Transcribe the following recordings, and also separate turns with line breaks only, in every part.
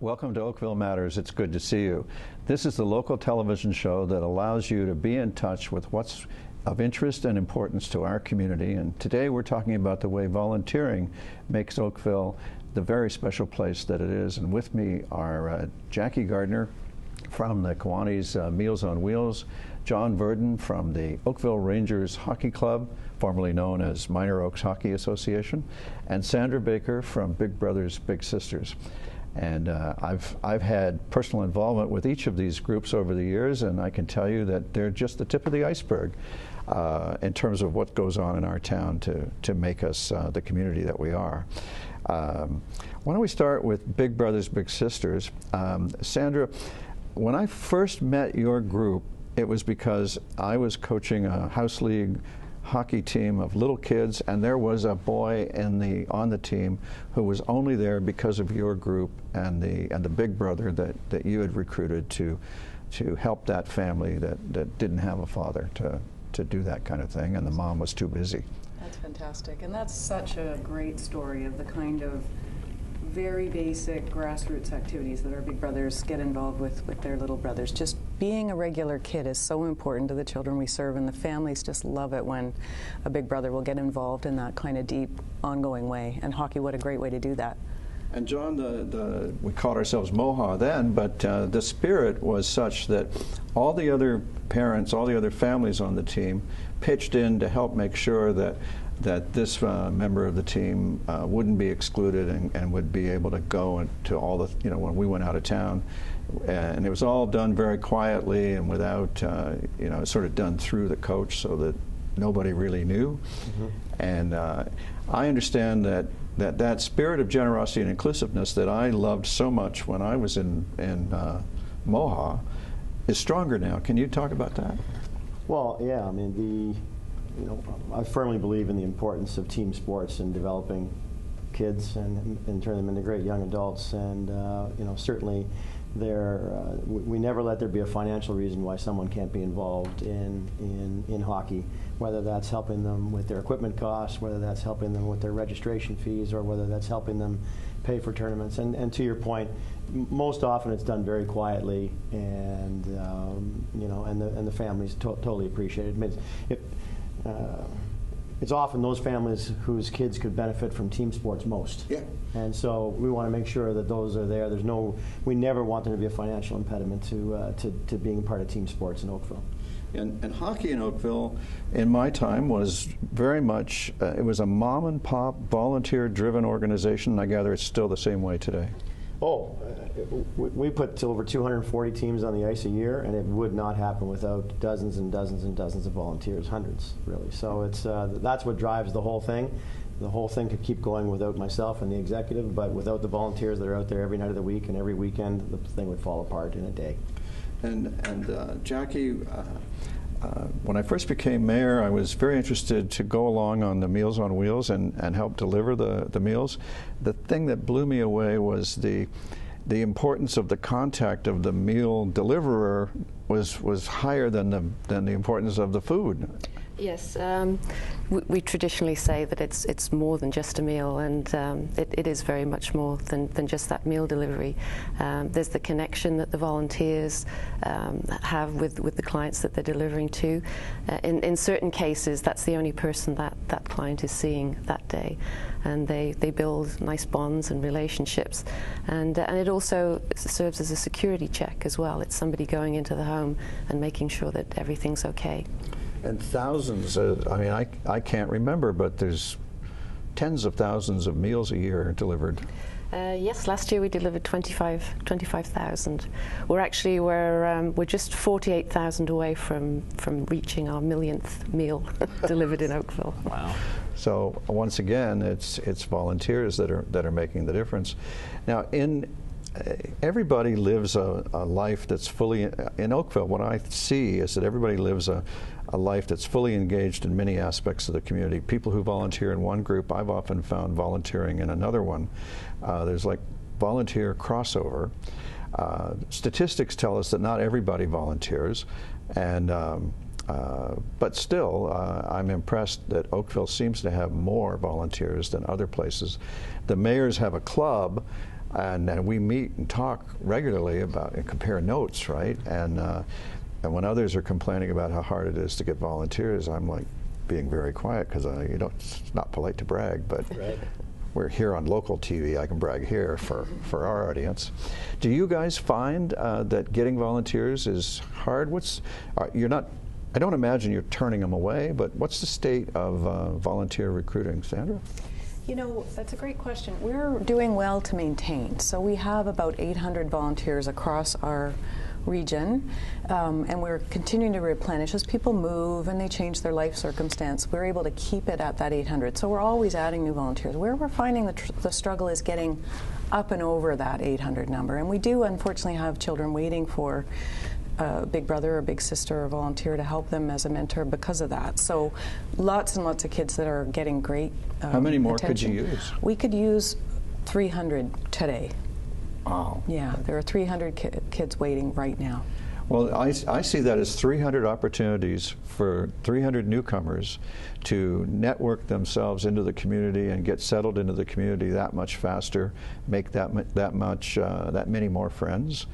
Welcome to Oakville Matters. It's good to see you. This is the local television show that allows you to be in touch with what's of interest and importance to our community. And today we're talking about the way volunteering makes Oakville the very special place that it is. And with me are Jacqui Gardner from the Kiwanis Meals on Wheels, John Verdon from the Oakville Rangers Hockey Club, formerly known as Minor Oaks Hockey Association, and Sandra Baker from Big Brothers Big Sisters. And I've had personal involvement with each of these groups over the years, and I can tell you that they're just the tip of the iceberg in terms of what goes on in our town to make us the community that we are. Why don't we start with Big Brothers Big Sisters? Sandra, when I first met your group, it was because I was coaching a house league hockey team of little kids, and there was a boy on the team who was only there because of your group and the big brother that you had recruited to help that family that didn't have a father to do that kind of thing, and the mom was too busy.
That's fantastic, and that's such a great story of the kind of very basic grassroots activities that our big brothers get involved with their little brothers. Just being a regular kid is so important to the children we serve, and the families just love it when a big brother will get involved in that kind of deep, ongoing way. And hockey, what a great way to do that.
And John, we called ourselves Moha then, but the spirit was such that all the other parents, all the other families on the team pitched in to help make sure that this member of the team wouldn't be excluded and would be able to go to all the, when we went out of town. And it was all done very quietly and without, sort of done through the coach so that nobody really knew. Mm-hmm. And I understand that spirit of generosity and inclusiveness that I loved so much when I was in Moha is stronger now. Can you talk about that?
Well, yeah, I mean, I firmly believe in the importance of team sports and developing kids and turning them into great young adults. And certainly, we never let there be a financial reason why someone can't be involved in hockey, whether that's helping them with their equipment costs, whether that's helping them with their registration fees, or whether that's helping them pay for tournaments. And to your point, most often it's done very quietly, and and the families totally appreciate it. It's often those families whose kids could benefit from team sports most. Yeah. And so we want to make sure that those are there. We never want there to be a financial impediment to being part of team sports in Oakville.
And hockey in Oakville, in my time, was very much, it was a mom and pop, volunteer-driven organization, and I gather it's still the same way today.
Oh, we put over 240 teams on the ice a year, and it would not happen without dozens and dozens and dozens of volunteers, hundreds, really. So it's that's what drives the whole thing. The whole thing could keep going without myself and the executive, but without the volunteers that are out there every night of the week and every weekend, the thing would fall apart in a day.
And Jacqui, when I first became mayor, I was very interested to go along on the Meals on Wheels and help deliver the meals. The thing that blew me away was the importance of the contact of the meal deliverer was higher than the importance of the food.
Yes, we traditionally say that it's more than just a meal, and it is very much more than just that meal delivery. There's the connection that the volunteers have with the clients that they're delivering to. In certain cases, that's the only person that client is seeing that day, and they build nice bonds and relationships. And it also serves as a security check as well. It's somebody going into the home and making sure that everything's okay.
And thousands, I can't remember, but there's tens of thousands of meals a year delivered.
Yes, last year we delivered 25,000. We're just 48,000 away from reaching our millionth meal delivered in Oakville.
Wow. So once again, it's volunteers that are making the difference. Now, everybody lives a life that's fully, in Oakville, what I see is that everybody lives a life that's fully engaged in many aspects of the community. People who volunteer in one group, I've often found volunteering in another one. There's like volunteer crossover. Statistics tell us that not everybody volunteers, and but still, I'm impressed that Oakville seems to have more volunteers than other places. The mayors have a club and we meet and talk regularly about and compare notes, right? And when others are complaining about how hard it is to get volunteers, I'm like being very quiet because it's not polite to brag, but
Right.
we're here on local TV. I can brag here for our audience. Do you guys find that getting volunteers is hard? You're not. I don't imagine you're turning them away, but what's the state of volunteer recruiting, Sandra?
You know, that's a great question. We're doing well to maintain. So we have about 800 volunteers across our region, and we're continuing to replenish. As people move and they change their life circumstance, we're able to keep it at that 800. So we're always adding new volunteers. Where we're finding the struggle is getting up and over that 800 number. And we do unfortunately have children waiting for a big brother or big sister or volunteer to help them as a mentor because of that. So lots and lots of kids that are getting great
How many more
attention.
could you use?
We could use 300 today.
Wow.
Yeah, there are 300 kids waiting right now.
Well, I see that as 300 opportunities for 300 newcomers to network themselves into the community and get settled into the community that much faster, make that many more friends.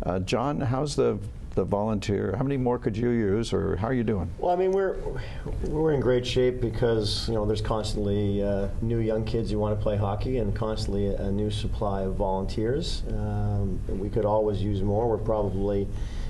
Mm-hmm.
John, how's the volunteer? How many more could you use, or how are you doing?
Well, I mean, we're in great shape because there's constantly new young kids who want to play hockey, and constantly a new supply of volunteers. We could always use more. We're probably,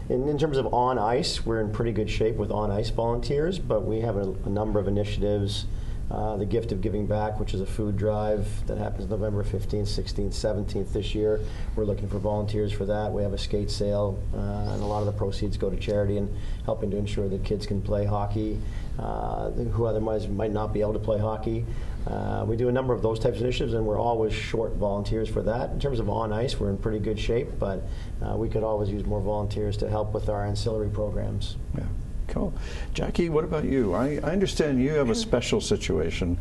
in terms of on ice, we're in pretty good shape with on ice volunteers, but we have a number of initiatives. The Gift of Giving Back, which is a food drive that happens November 15th, 16th, 17th this year. We're looking for volunteers for that. We have a skate sale, and a lot of the proceeds go to charity and helping to ensure that kids can play hockey who otherwise might not be able to play hockey. We do a number of those types of initiatives, and we're always short volunteers for that. In terms of on ice, we're in pretty good shape, but we could always use more volunteers to help with our ancillary programs.
Yeah. Cool. Jacqui, what about you? I understand you have a special situation.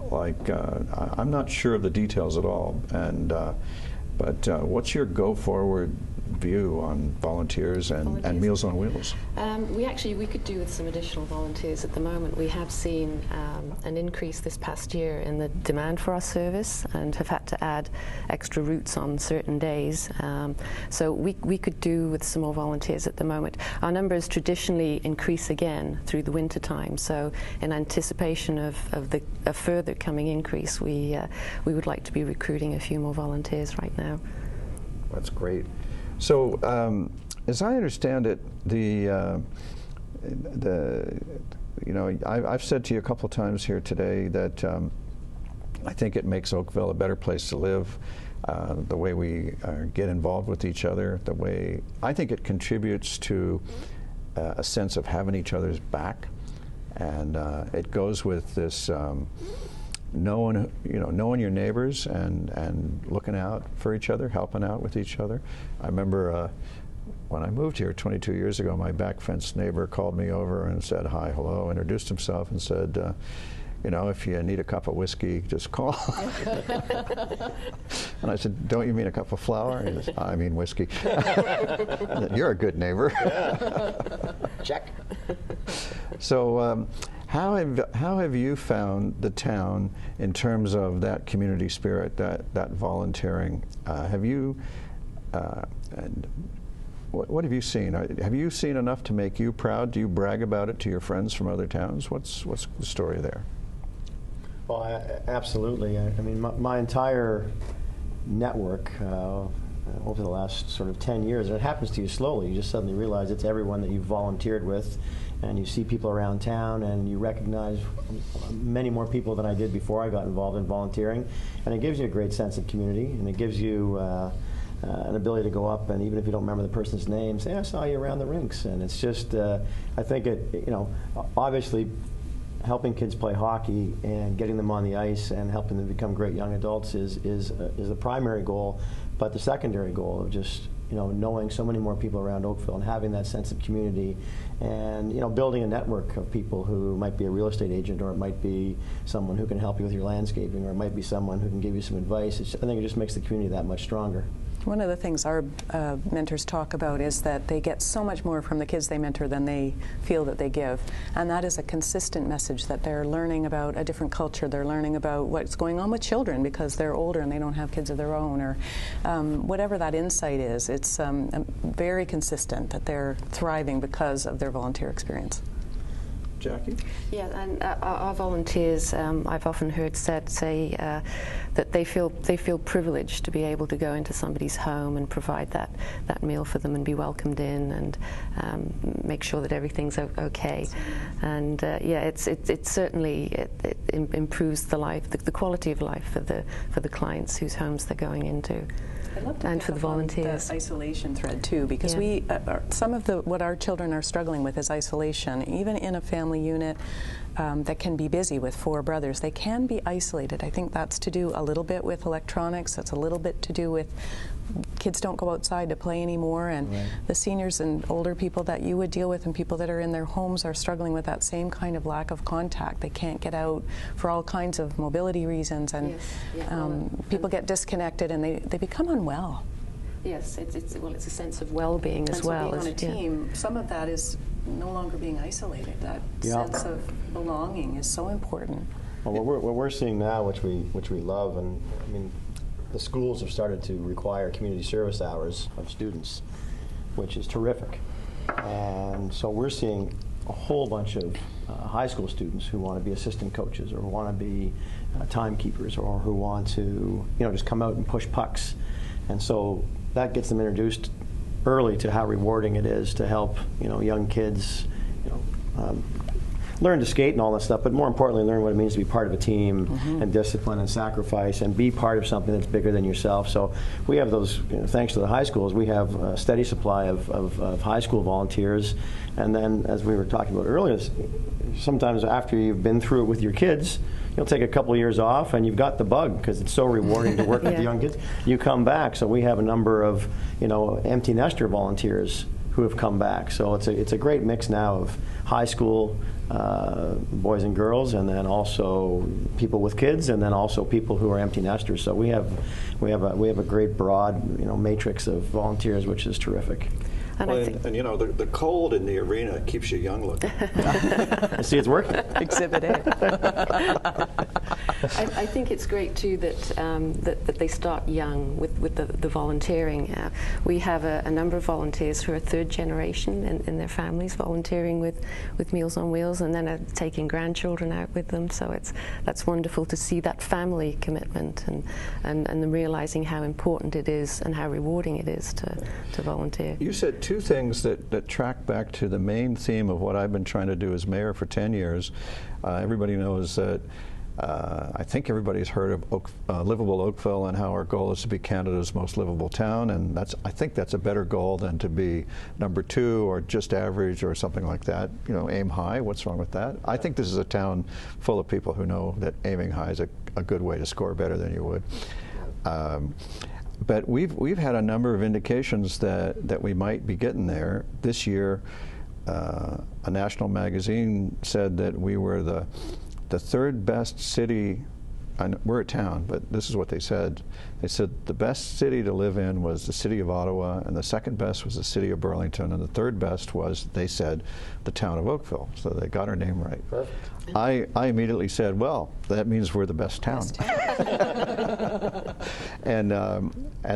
Like, I'm not sure of the details at all, but what's your go-forward view on volunteers and Meals on Wheels?
We could do with some additional volunteers at the moment. We have seen an increase this past year in the demand for our service and have had to add extra routes on certain days. So we could do with some more volunteers at the moment. Our numbers traditionally increase again through the winter time. So in anticipation of a further coming increase, we would like to be recruiting a few more volunteers right now.
That's great. So, as I understand it, I've said to you a couple times here today that I think it makes Oakville a better place to live. The way we get involved with each other, the way I think it contributes to a sense of having each other's back, and it goes with this. Knowing your neighbors and looking out for each other, helping out with each other. I remember when I moved here 22 years ago, my back fence neighbor called me over and said hi, hello, introduced himself and said, if you need a cup of whiskey, just call. And I said, don't you mean a cup of flour? He said, I mean whiskey. Said, you're a good neighbor.
Check.
So how have you found the town in terms of that community spirit, that volunteering? And what have you seen? Have you seen enough to make you proud? Do you brag about it to your friends from other towns? What's the story there?
Well, absolutely. I mean, my entire network over the last sort of 10 years, and it happens to you slowly. You just suddenly realize it's everyone that you've volunteered with, and you see people around town, and you recognize many more people than I did before I got involved in volunteering. And it gives you a great sense of community, and it gives you an ability to go up, and even if you don't remember the person's name, say, I saw you around the rinks. And it's just, I think obviously, helping kids play hockey and getting them on the ice and helping them become great young adults is the primary goal. But the secondary goal of just knowing so many more people around Oakville and having that sense of community, and building a network of people who might be a real estate agent, or it might be someone who can help you with your landscaping, or it might be someone who can give you some advice. I think it just makes the community that much stronger.
One of the things our mentors talk about is that they get so much more from the kids they mentor than they feel that they give. And that is a consistent message, that they're learning about a different culture, they're learning about what's going on with children because they're older and they don't have kids of their own, or whatever that insight is. It's very consistent that they're thriving because of their volunteer experience.
Jacqui?
Yeah, and our volunteers, I've often heard say that they feel privileged to be able to go into somebody's home and provide that meal for them and be welcomed in and make sure that everything's okay. And yeah, it certainly improves the quality of life for the clients whose homes they're going into.
I'd love to
and
pick
for the
up
volunteers.
on the isolation thread too, because we some of what our children are struggling with is isolation. Even in a family unit that can be busy with 4 brothers, they can be isolated. I think that's to do a little bit with electronics. That's a little bit to do with kids don't go outside to play anymore, and the seniors and older people that you would deal with and people that are in their homes are struggling with that same kind of lack of contact. They can't get out for all kinds of mobility reasons, and people get disconnected and they become unwell.
Yes, it's a sense of well-being as well.
Being on a team, some of that is no longer being isolated. That sense of belonging is so important.
Well, what we're seeing now, which we love, and I mean, the schools have started to require community service hours of students, which is terrific. And so we're seeing a whole bunch of high school students who want to be assistant coaches or who want to be timekeepers or who want to, just come out and push pucks. And so that gets them introduced early to how rewarding it is to help, young kids, learn to skate and all that stuff, but more importantly, learn what it means to be part of a team and discipline and sacrifice and be part of something that's bigger than yourself. So we have those, thanks to the high schools, we have a steady supply of high school volunteers. And then, as we were talking about earlier, sometimes after you've been through it with your kids, you'll take a couple of years off and you've got the bug because it's so rewarding to work with the young kids. You come back. So we have a number of, empty nester volunteers who have come back. So it's a great mix now of high school boys and girls, and then also people with kids, and then also people who are empty nesters. So we have a great broad matrix of volunteers, which is terrific.
And the cold in the arena keeps you young looking.
See, it's working.
Exhibit A.
I think it's great too that they start young with the volunteering. We have a number of volunteers who are 3rd generation in their families volunteering with Meals on Wheels, and then are taking grandchildren out with them. So that's wonderful to see that family commitment and them realizing how important it is and how rewarding it is to volunteer.
You said 2 things that track back to the main theme of what I've been trying to do as mayor for 10 years. Everybody knows that I think everybody's heard of livable Oakville and how our goal is to be Canada's most livable town, and I think that's a better goal than to be number 2 or just average or something like that. Aim high. What's wrong with that? I think this is a town full of people who know that aiming high is a good way to score better than you would. But we've had a number of indications that we might be getting there. This year, a national magazine said that we were the 3rd best city. We're a town, but this is what they said. They said the best city to live in was the city of Ottawa, and the 2nd best was the city of Burlington, and the 3rd best was, they said, the town of Oakville. So they got our name right.
Perfect.
I immediately said, well, that means we're the best town. And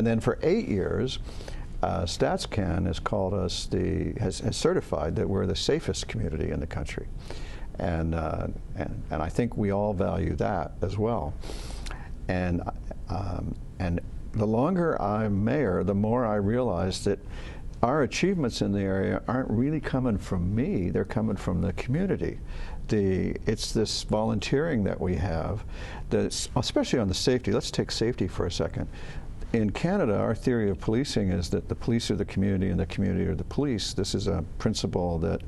then for 8 years, StatsCan has called us has certified that we're the safest community in the country. And I think we all value that as well. And the longer I'm mayor, the more I realize that our achievements in the area aren't really coming from me; they're coming from the community. It's this volunteering that we have, especially on the safety. Let's take safety for a second. In Canada, our theory of policing is that the police are the community and the community are the police. This is a principle that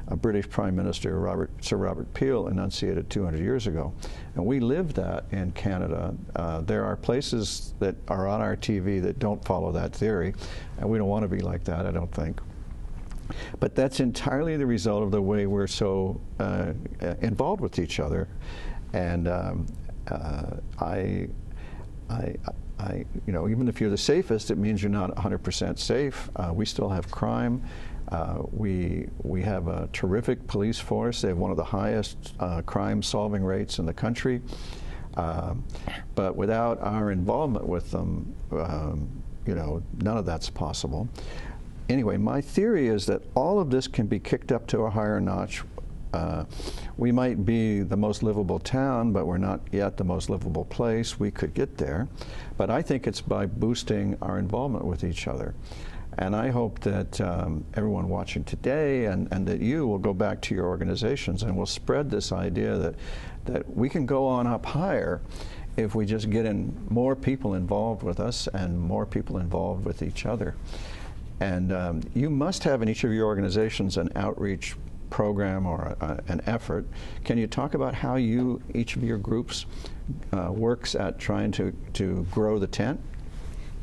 a British Prime Minister, Sir Robert Peel, enunciated 200 years ago. And we live that in Canada. There are places that are on our TV that don't follow that theory, and we don't want to be like that, I don't think. But that's entirely the result of the way we're so even if you're the safest, it means you're not 100% safe. We still have crime. We have a terrific police force. They have one of the highest crime-solving rates in the country. But without our involvement with them, none of that's possible. Anyway, my theory is that all of this can be kicked up to a higher notch. We might be the most livable town, but we're not yet the most livable place. We could get there. But I think it's by boosting our involvement with each other. And I hope that everyone watching today and that you will go back to your organizations and will spread this idea that we can go on up higher if we just get in more people involved with us and more people involved with each other. And you must have in each of your organizations an outreach program or an effort. Can you talk about how each of your groups works at trying to grow the tent?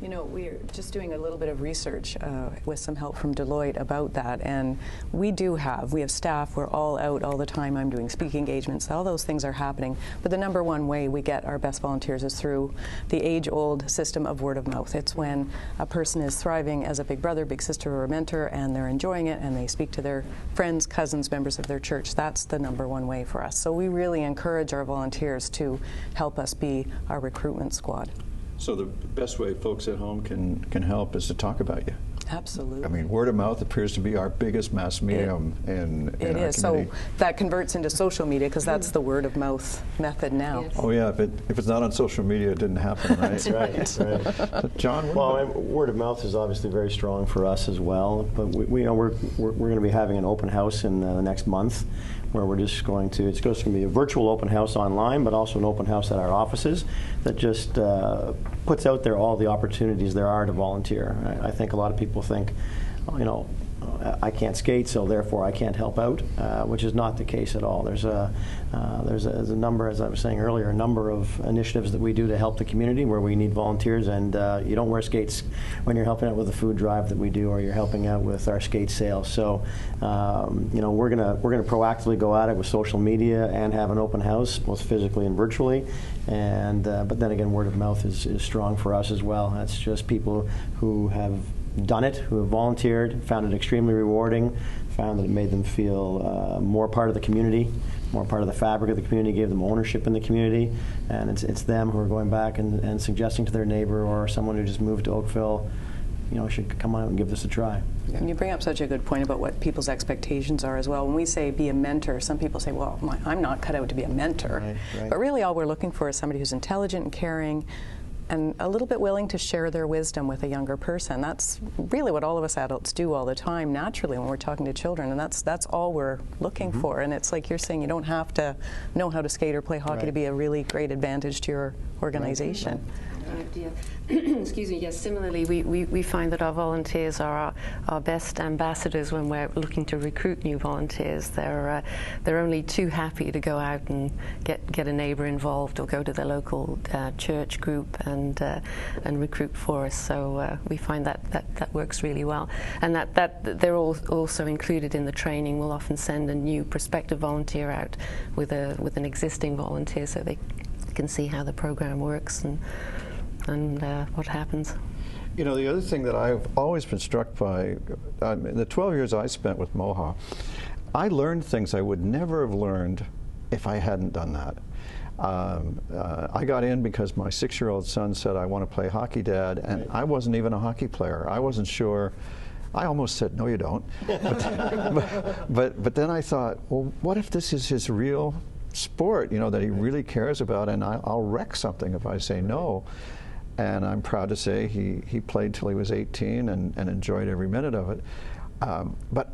You know, we're just doing a little bit of research with some help from Deloitte about that, and we have staff, we're all out all the time. I'm doing speaking engagements, all those things are happening. But the number one way we get our best volunteers is through the age-old system of word of mouth. It's when a person is thriving as a big brother, big sister, or a mentor, and they're enjoying it, and they speak to their friends, cousins, members of their church. That's the number one way for us. So we really encourage our volunteers to help us be our recruitment squad.
So the best way folks at home can help is to talk about you.
Absolutely.
I mean, word of mouth appears to be our biggest mass medium in our community.
It is. So that converts into social media because that's the word of mouth method now.
Yes.
Oh yeah, if it's not on social media, it didn't happen, right?
That's right.
So John,
word of mouth is obviously very strong for us as well. But we're going to be having an open house in the next month, where we're just going to, it's going to be a virtual open house online, but also an open house at our offices that just puts out there all the opportunities there are to volunteer. I think a lot of people think, I can't skate, so therefore I can't help out, which is not the case at all. There's a number, as I was saying earlier, a number of initiatives that we do to help the community where we need volunteers, and you don't wear skates when you're helping out with the food drive that we do, or you're helping out with our skate sales. So, we're gonna proactively go at it with social media and have an open house, both physically and virtually. And but then again, word of mouth is strong for us as well. That's just people who have done it, who have volunteered, found it extremely rewarding, found that it made them feel more part of the community, more part of the fabric of the community, gave them ownership in the community, and it's them who are going back and suggesting to their neighbor or someone who just moved to Oakville, should come out and give this a try.
And you bring up such a good point about what people's expectations are as well. When we say be a mentor, some people say, well, I'm not cut out to be a mentor.
Right.
But really all we're looking for is somebody who's intelligent and caring, and a little bit willing to share their wisdom with a younger person. That's really what all of us adults do all the time, naturally, when we're talking to children, and that's all we're looking for. And it's like you're saying, you don't have to know how to skate or play hockey to be a really great advantage to your organization.
Excuse me. Yes. Similarly, we find that our volunteers are our best ambassadors when we're looking to recruit new volunteers. They're only too happy to go out and get a neighbour involved or go to their local church group and recruit for us. So we find that works really well, and that they're also included in the training. We'll often send a new prospective volunteer out with an existing volunteer so they can see how the program works and what happens.
The other thing that I've always been struck by, the 12 years I spent with MOHA, I learned things I would never have learned if I hadn't done that. I got in because my 6-year-old son said, I want to play hockey, Dad, and I wasn't even a hockey player. I wasn't sure. I almost said, no, you don't. But then I thought, well, what if this is his real sport, that he really cares about, and I'll wreck something if I say no. And I'm proud to say he played till he was 18 and enjoyed every minute of it. But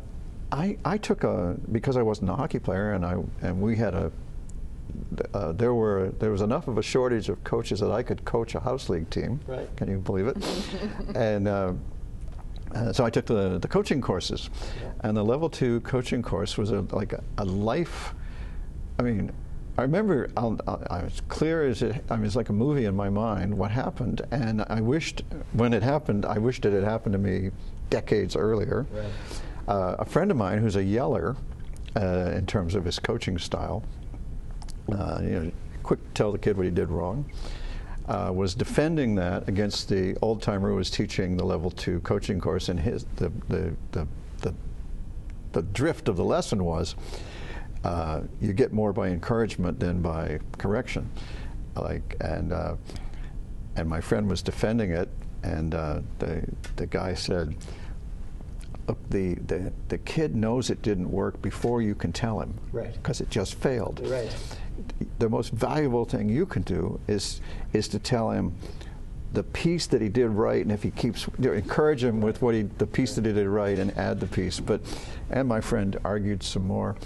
I took because I wasn't a hockey player, and we had there was enough of a shortage of coaches that I could coach a house league team. Right. Can you believe it? And so I took the coaching courses, and the level 2 coaching course was like a life. I mean, I remember, I was clear as it. I mean, it's like a movie in my mind. What happened, and I wished when it happened. I wished it had happened to me decades earlier. Right. A friend of mine who's a yeller, in terms of his coaching style, quick to tell the kid what he did wrong. was defending that against the old-timer who was teaching the level 2 coaching course, and the drift of the lesson was you get more by encouragement than by correction. And my friend was defending it, and the guy said, look, the kid knows it didn't work before you can tell him,
right?
Because it just failed.
Right.
The most valuable thing you can do is to tell him the piece that he did right, and if he keeps, encourage him with the piece that he did right, and add the piece. And my friend argued some more,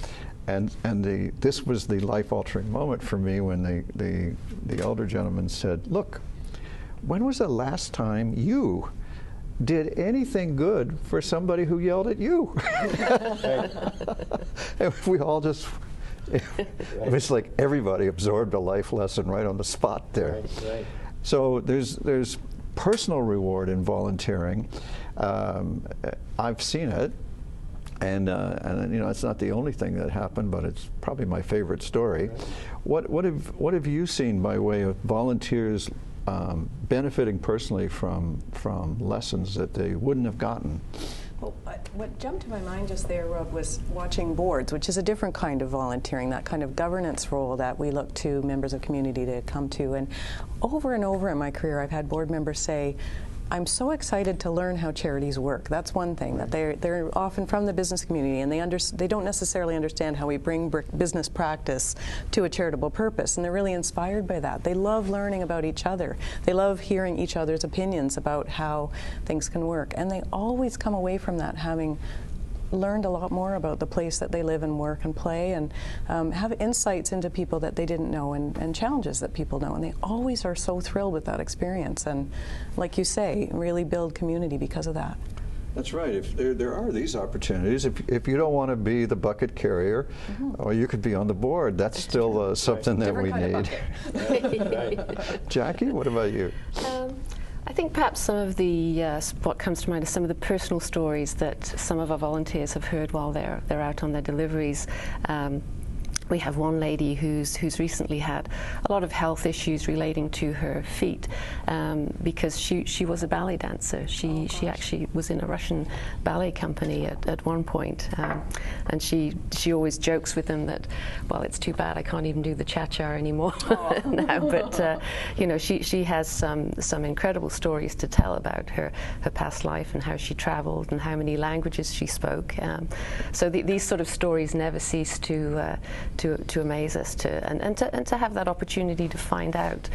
and this was the life-altering moment for me when the older gentleman said, "Look, when was the last time you did anything good for somebody who yelled at you?" And we all just. It was like everybody absorbed a life lesson right on the spot there.
Right.
So there's personal reward in volunteering. I've seen it, and it's not the only thing that happened, but it's probably my favorite story. Right. What have you seen by way of volunteers benefiting personally from lessons that they wouldn't have gotten?
Well, what jumped to my mind just there, Rob, was watching boards, which is a different kind of volunteering, that kind of governance role that we look to members of community to come to. And over and over in my career, I've had board members say, I'm so excited to learn how charities work. That's one thing, that they're often from the business community, and they don't necessarily understand how we bring business practice to a charitable purpose, and they're really inspired by that. They love learning about each other. They love hearing each other's opinions about how things can work, and they always come away from that having learned a lot more about the place that they live and work and play, and have insights into people that they didn't know, and challenges that people know, and they always are so thrilled with that experience, and like you say, really build community because of that.
That's right. If there are these opportunities, if you don't want to be the bucket carrier, or you could be on the board, that's still something that we need. Jacqui, what about you?
I think perhaps some of the, what comes to mind is some of the personal stories that some of our volunteers have heard while they're out on their deliveries. We have one lady who's recently had a lot of health issues relating to her feet, because she was a ballet dancer. She actually was in a Russian ballet company at one point, and she always jokes with them that, well, it's too bad I can't even do the cha-cha anymore now. But she has some incredible stories to tell about her past life and how she traveled and how many languages she spoke. So these sort of stories never cease to amaze us, and to have that opportunity to find out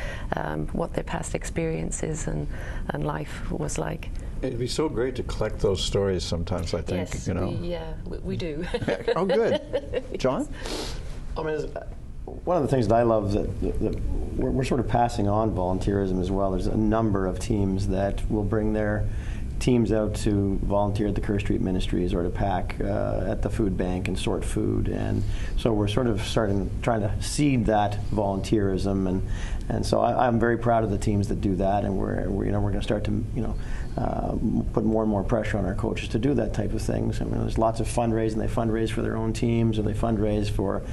what their past experiences and life was like.
It'd be so great to collect those stories sometimes, I think.
Yes, we do.
Oh, good. John?
I mean, one of the things that I love that we're sort of passing on volunteerism as well. There's a number of teams that will bring their teams out to volunteer at the Kerr Street Ministries or to pack at the food bank and sort food, and so we're sort of trying to seed that volunteerism, and so I'm very proud of the teams that do that, and we're going to start to put more and more pressure on our coaches to do that type of things. I mean, there's lots of fundraising. They fundraise for their own teams, or they fundraise for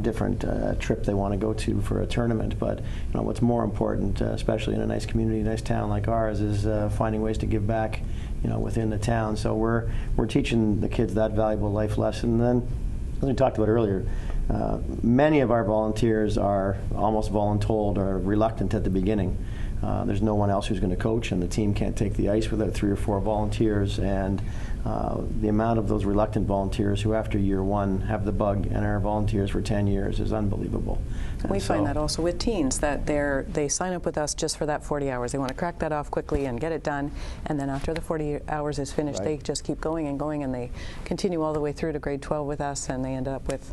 different trip they want to go to for a tournament. But what's more important, especially in a nice community, nice town like ours, is finding ways to give back, within the town. So we're teaching the kids that valuable life lesson. And then, as we talked about earlier, many of our volunteers are almost voluntold or reluctant at the beginning. There's no one else who's going to coach, and the team can't take the ice without 3 or 4 volunteers. And the amount of those reluctant volunteers who, after year 1, have the bug and are volunteers for 10 years is unbelievable.
We find that also with teens, that they sign up with us just for that 40 hours. They want to crack that off quickly and get it done, and then after the 40 hours is finished, they just keep going and going, and they continue all the way through to grade 12 with us, and they end up with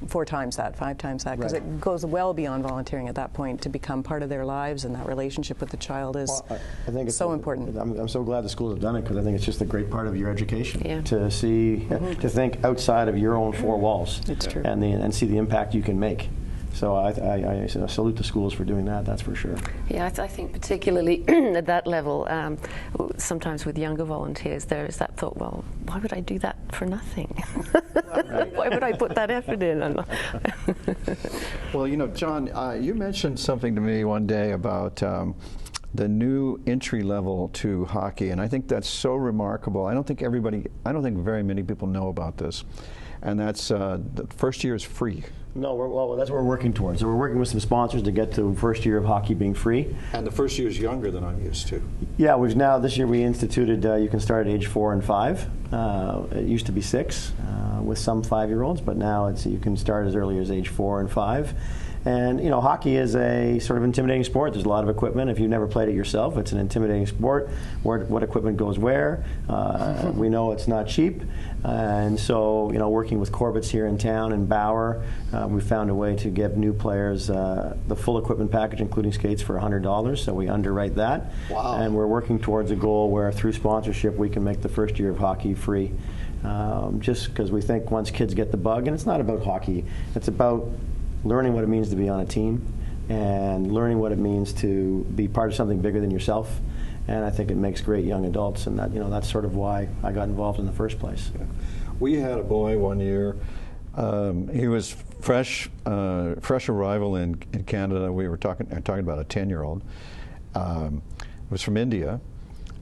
4 times that, 5 times that, because it goes well beyond volunteering at that point to become part of their lives, and that relationship with the child is
I think it's
so important.
I'm so glad the schools have done it, because I think it's just a great part of your education to see,
Mm-hmm.
to think outside of your own 4 walls.
It's true.
And see the impact you can make. So I salute the schools for doing that, that's for sure.
Yeah, I think particularly at that level, sometimes with younger volunteers, there is that thought, well, why would I do that for nothing? Why would I put that effort in?
Well, you know, John, you mentioned something to me one day about the new entry level to hockey, and I think that's so remarkable. I don't think very many people know about this, and that's the first year is free.
No, well, that's what we're working towards. So we're working with some sponsors to get to first year of hockey being free.
And the first year is younger than I'm used to.
Yeah, this year we instituted you can start at age 4 and 5. It used to be 6 with some 5-year-olds, but now you can start as early as age 4 and 5. And you know, hockey is a sort of intimidating sport. There's a lot of equipment. If you've never played it yourself, it's an intimidating sport. What equipment goes where? We know it's not cheap, and so you know, working with Corbett's here in town and Bauer, we found a way to give new players the full equipment package, including skates, for $100. So we underwrite that. Wow. And we're working towards a goal where through sponsorship we can make the first year of hockey free. Just because we think once kids get the bug, and it's not about hockey, it's about learning what it means to be on a team and learning what it means to be part of something bigger than yourself. And I think it makes great young adults, and that, you know, that's sort of why I got involved in the first place.
Yeah. We had a boy one year. He was fresh arrival in Canada. We were talking about a 10-year-old. Was from India.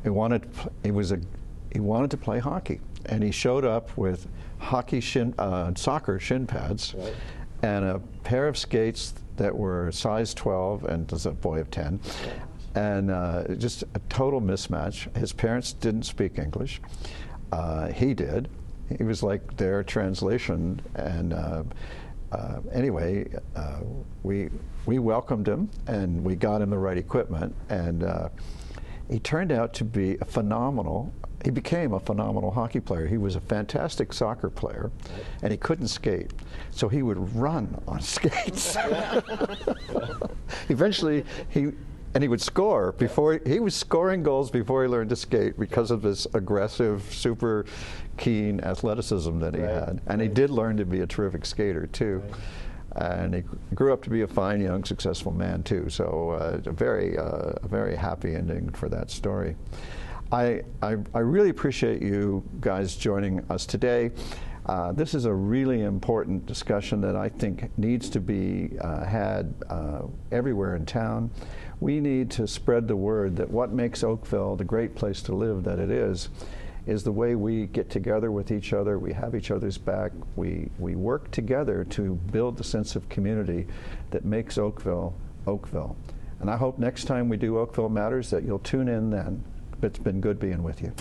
He wanted to play hockey, and he showed up with soccer shin pads. Right. And a pair of skates that were size 12, and was a boy of 10, and just a total mismatch. His parents didn't speak English. He did. He was like their translation, and anyway, we welcomed him, and we got him the right equipment, and he turned out to be he became a phenomenal hockey player. He was a fantastic soccer player, and he couldn't skate, so he would run on skates. Eventually, he would score he was scoring goals before he learned to skate because of this aggressive, super keen athleticism that he had. And he did learn to be a terrific skater too. And he grew up to be a fine, young, successful man too. So a very happy ending for that story. I really appreciate you guys joining us today. This is a really important discussion that I think needs to be had everywhere in town. We need to spread the word that what makes Oakville the great place to live that it is the way we get together with each other, we have each other's back, we work together to build the sense of community that makes Oakville, Oakville. And I hope next time we do Oakville Matters that you'll tune in then. It's been good being with you.